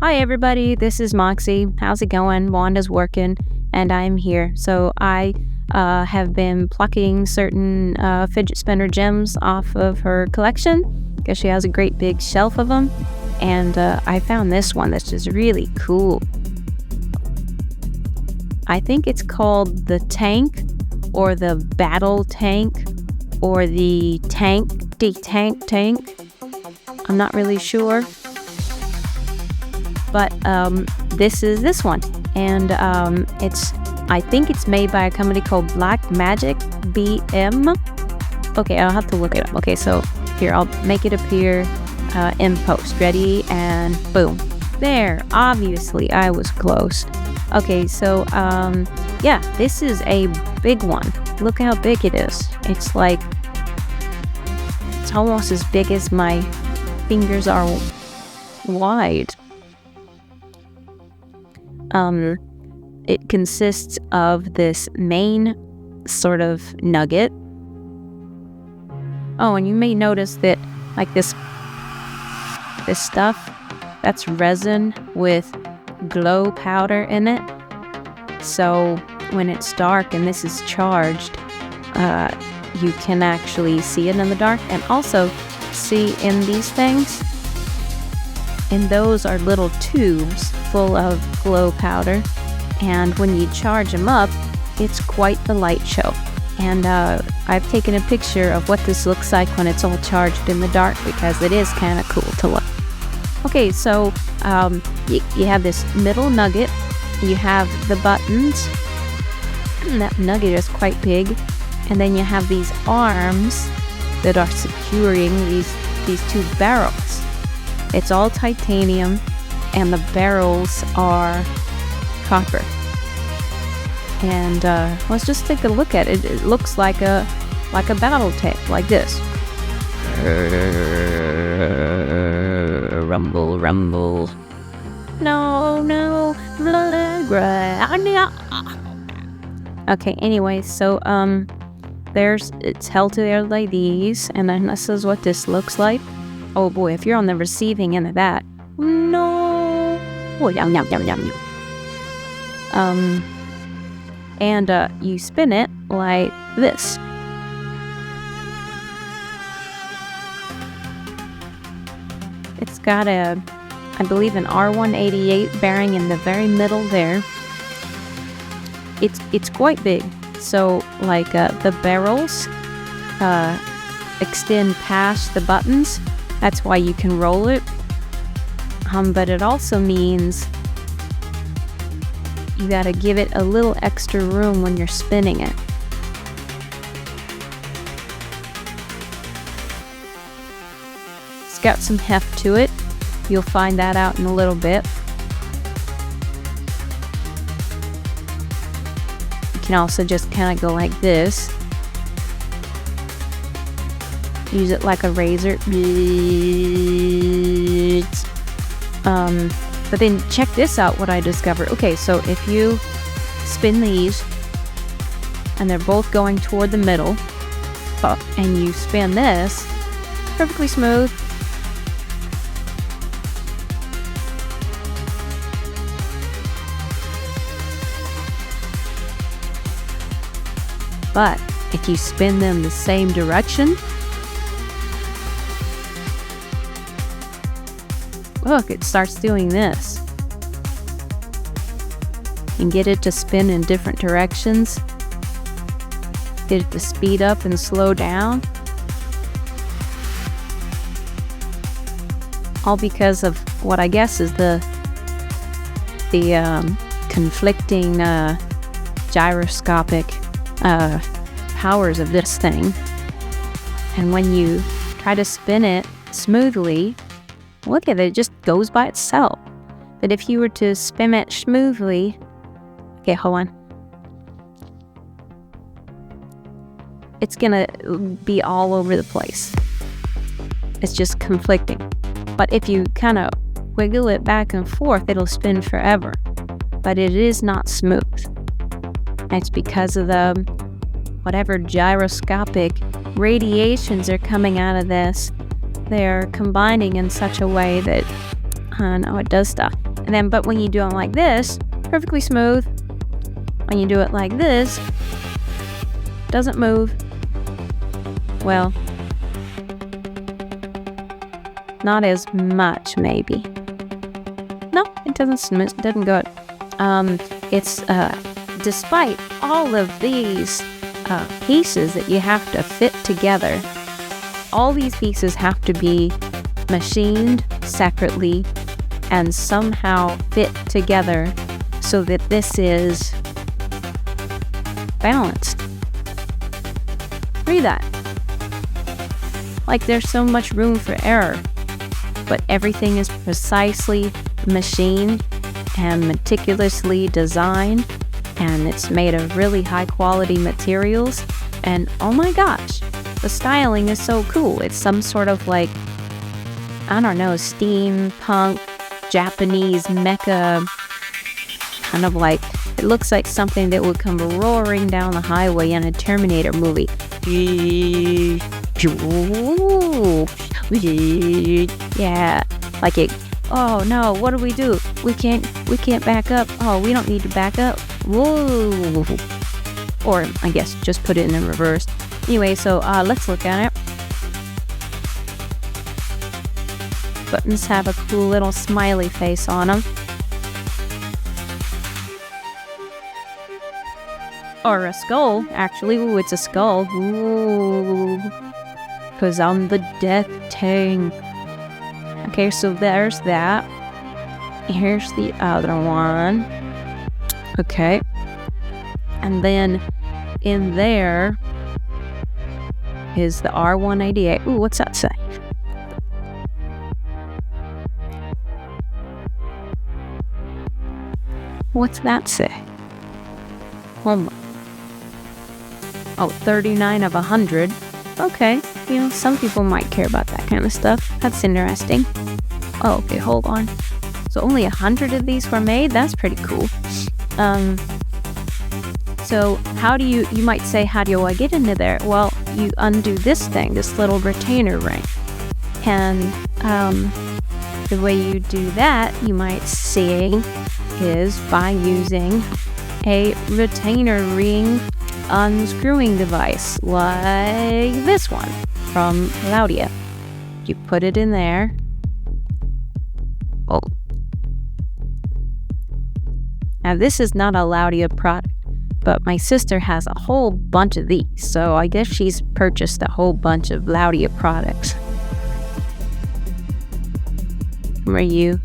Hi everybody, this is Moxie. How's it going? Wanda's working and I'm here. So I have been plucking certain fidget spinner gems off of her collection because she has a great big shelf of them. And I found this one that's just really cool. I think it's called the tank or the battle tank or the tank. I'm not really sure. But this is this one, and I think it's made by a company called Black Magic BM. Okay, I'll have to look it up. Okay, so here, I'll make it appear in post. Ready, and boom. There, obviously I was close. Okay, so yeah, this is a big one. Look how big it is. It's almost as big as my fingers are wide. It consists of this main sort of nugget. Oh, and you may notice that like this stuff, that's resin with glow powder in it. So when it's dark and this is charged, you can actually see it in the dark, and also see in these things. And those are little tubes full of glow powder, and when you charge them up, it's quite the light show. And I've taken a picture of what this looks like when it's all charged in the dark, because it is kind of cool to look. Okay, so you have this middle nugget, you have the buttons, and that nugget is quite big, and then you have these arms that are securing these two barrels. It's all titanium, and the barrels are copper. And let's just take a look at it. It looks like a battle tank, like this. Rumble, rumble. No. Okay. Anyway, so it's held together like these, and then this is what this looks like. Oh boy, if you're on the receiving end of that, no. Oh, yum. And you spin it like this. It's got I believe an R188 bearing in the very middle there. It's quite big. So like the barrels extend past the buttons. That's why you can roll it. But it also means you gotta give it a little extra room when you're spinning it. It's got some heft to it. You'll find that out in a little bit. You can also just kind of go like this. Use it like a razor. But then check this out, what I discovered. Okay, so if you spin these, and they're both going toward the middle, and you spin this, perfectly smooth. But if you spin them the same direction, look, it starts doing this. And get it to spin in different directions. Get it to speed up and slow down. All because of what I guess is the conflicting gyroscopic powers of this thing. And when you try to spin it smoothly, look at it, it just goes by itself. But if you were to spin it smoothly, okay, hold on. It's gonna be all over the place. It's just conflicting. But if you kind of wiggle it back and forth, it'll spin forever. But it is not smooth. It's because of the whatever gyroscopic radiations are coming out of this. They're combining in such a way that, it does stuff. And then, but when you do them like this, perfectly smooth. When you do it like this, doesn't move. Well, not as much, maybe. No, it doesn't go. It's despite all of these pieces that you have to fit together, all these pieces have to be machined separately and somehow fit together so that this is balanced. Read that. Like there's so much room for error, but everything is precisely machined and meticulously designed, and it's made of really high quality materials, and oh my gosh, the styling is so cool. It's some sort of like, I don't know, steampunk, Japanese mecha, kind of like, it looks like something that would come roaring down the highway in a Terminator movie. Yeah, like it. Oh no, what do? We can't back up. Oh, we don't need to back up. Whoa. Or I guess just put it in reverse. Anyway, so let's look at it. Buttons have a cool little smiley face on them. Or a skull, actually. Ooh, it's a skull. Ooh. 'Cause I'm the death tank. Okay, so there's that. Here's the other one. Okay. And then in there is the R188. Ooh, what's that say? What's that say? Oh, 39 of 100. Okay, you know, some people might care about that kind of stuff. That's interesting. Oh, okay, hold on. So only 100 of these were made? That's pretty cool. So how do you might say, how do I get into there? Well, you undo this thing, this little retainer ring. And the way you do that, you might say, is by using a retainer ring unscrewing device like this one from Laudia. You put it in there. Oh. Now this is not a Laudia product, but my sister has a whole bunch of these, so I guess she's purchased a whole bunch of Laudia products. Were you?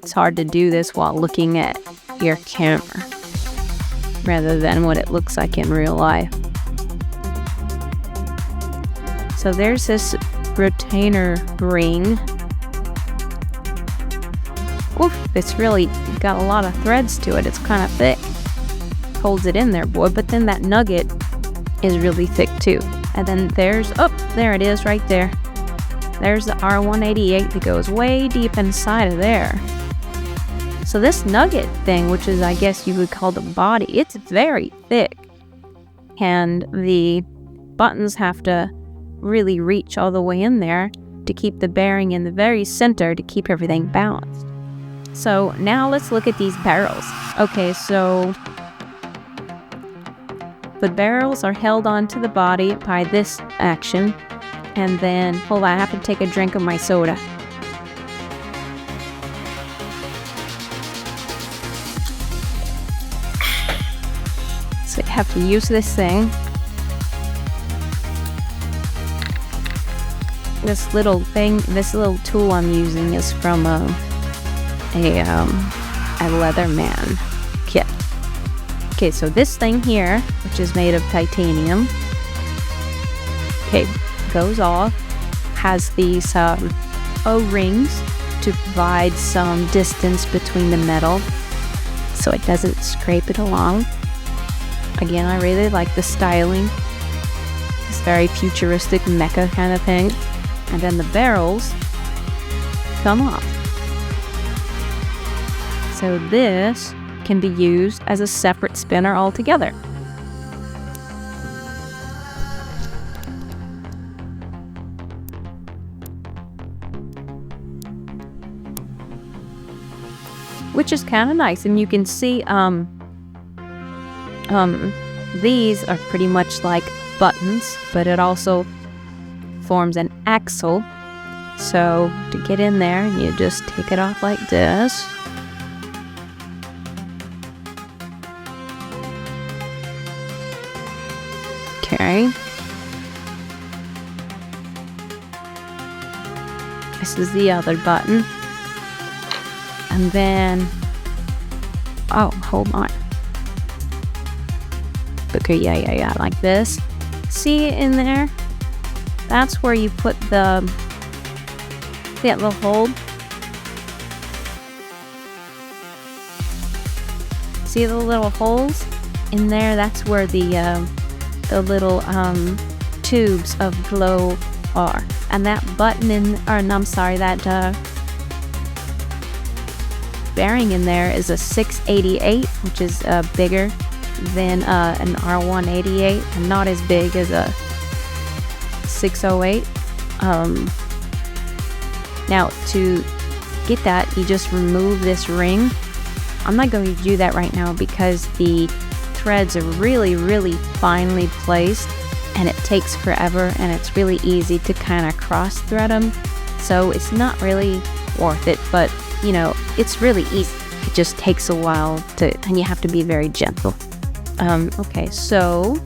It's hard to do this while looking at your camera rather than what it looks like in real life. So there's this retainer ring. Oof, it's really got a lot of threads to it. It's kind of thick. Holds it in there, boy. But then that nugget is really thick too. And then there's, oh, there it is right there. There's the R188 that goes way deep inside of there. So this nugget thing, which is, I guess you would call the body, it's very thick. And the buttons have to really reach all the way in there to keep the bearing in the very center to keep everything balanced. So now let's look at these barrels. Okay, so the barrels are held onto the body by this action. And then, hold on, I have to take a drink of my soda. So you have to use this thing. This little thing, this little tool I'm using is from a Leatherman kit. Okay, so this thing here, which is made of titanium, okay, goes off, has these O-rings to provide some distance between the metal so it doesn't scrape it along. Again, I really like the styling. It's very futuristic mecha kind of thing. And then the barrels come off. So this can be used as a separate spinner altogether. which is kind of nice. And you can see these are pretty much like buttons, but it also forms an axle. So to get in there, you just take it off like this. Okay. This is the other button. And then, oh, hold on. Okay, yeah, like this. See in there? That's where you put the little hole. See the little holes in there? That's where the little tubes of glow are. And that button that bearing in there is a 688, which is bigger than an R188 and not as big as a 608. Now to get that, you just remove this ring. I'm not going to do that right now because the threads are really, really finely placed and it takes forever and it's really easy to kind of cross thread them. So it's not really worth it, but you know, it's really easy. It just takes a while and you have to be very gentle. Okay, so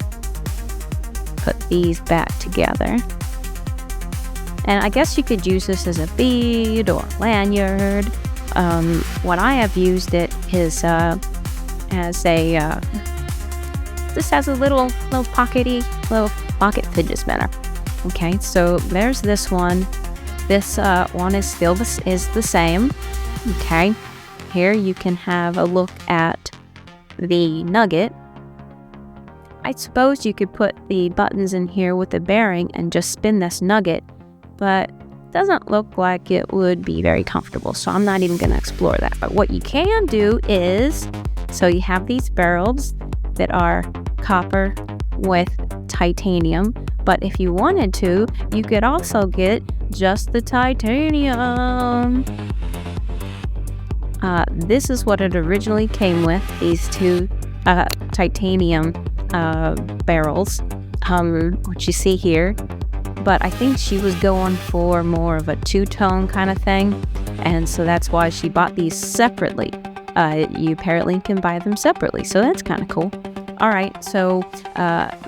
put these back together. And I guess you could use this as a bead or lanyard. What I have used it is as a this has a little pocket fidget spinner. Okay, so there's this one. This one is still is the same. Okay, here you can have a look at the nugget. I suppose you could put the buttons in here with the bearing and just spin this nugget, but it doesn't look like it would be very comfortable, so I'm not even going to explore that. But what you can do is, so you have these barrels that are copper with titanium, but if you wanted to, you could also get just the titanium. This is what it originally came with, these two titanium barrels, which you see here. But I think she was going for more of a two-tone kind of thing, and so that's why she bought these separately. You apparently can buy them separately, so that's kind of cool. Alright, so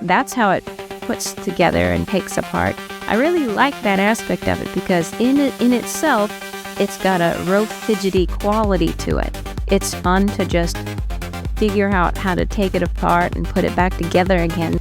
that's how it puts together and takes apart. I really like that aspect of it because in itself, it's got a real fidgety quality to it. It's fun to just figure out how to take it apart and put it back together again.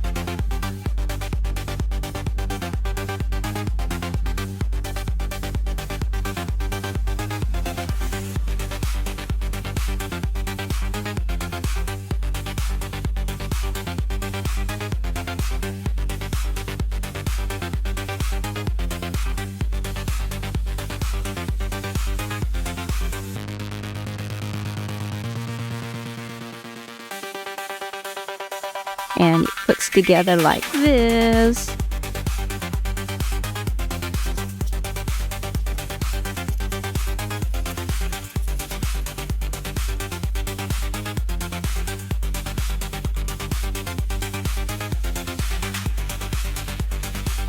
And it puts together like this.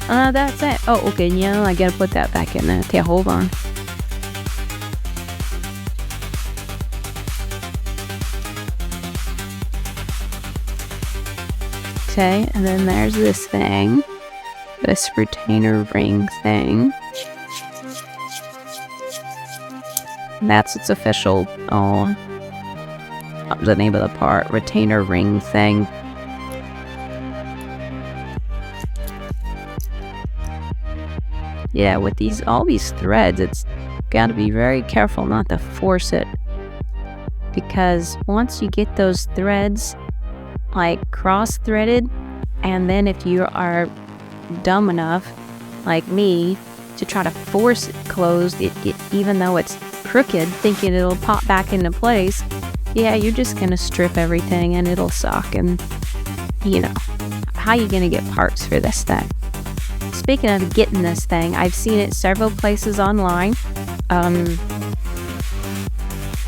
That's it. Oh, okay, yeah, I gotta put that back in there. Okay, hold on. Okay, and then there's this thing, this retainer ring thing. That's its official, the name of the part, retainer ring thing. Yeah, with all these threads, it's got to be very careful not to force it, because once you get those threads like cross-threaded, and then if you are dumb enough like me to try to force it closed, even though it's crooked, thinking it'll pop back into place, yeah, you're just gonna strip everything and it'll suck. And you know, how you gonna get parts for this thing? Speaking of getting this thing, I've seen it several places online.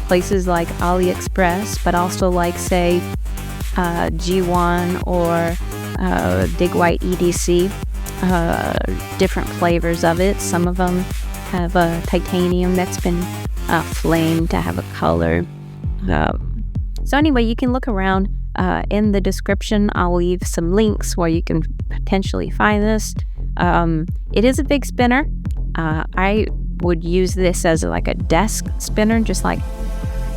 places like AliExpress, but also like say G1 or Big White EDC. Different flavors of it. Some of them have titanium that's been flamed to have a color. So anyway, you can look around. In the description, I'll leave some links where you can potentially find this. It is a big spinner. I would use this as like a desk spinner, just like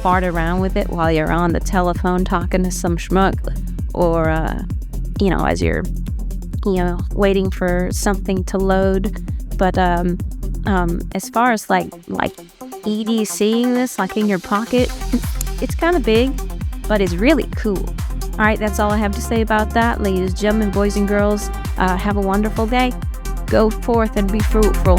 fart around with it while you're on the telephone talking to some schmuck, or as you're waiting for something to load. But as far as like EDCing this like in your pocket, it's kind of big, but it's really cool. All right, that's all I have to say about that. Ladies, gentlemen, boys and girls, have a wonderful day. Go forth and be fruitful.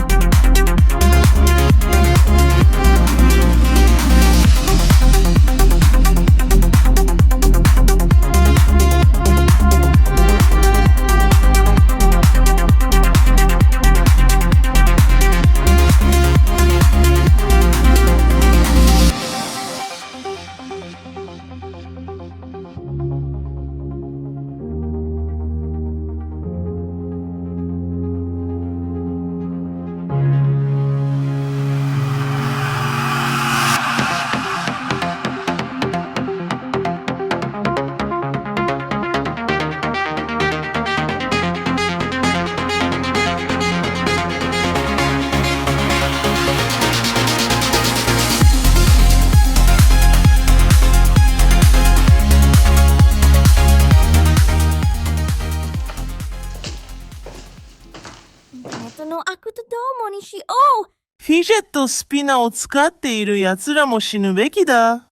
Fidget スピナーを使っている奴らも死ぬべきだ。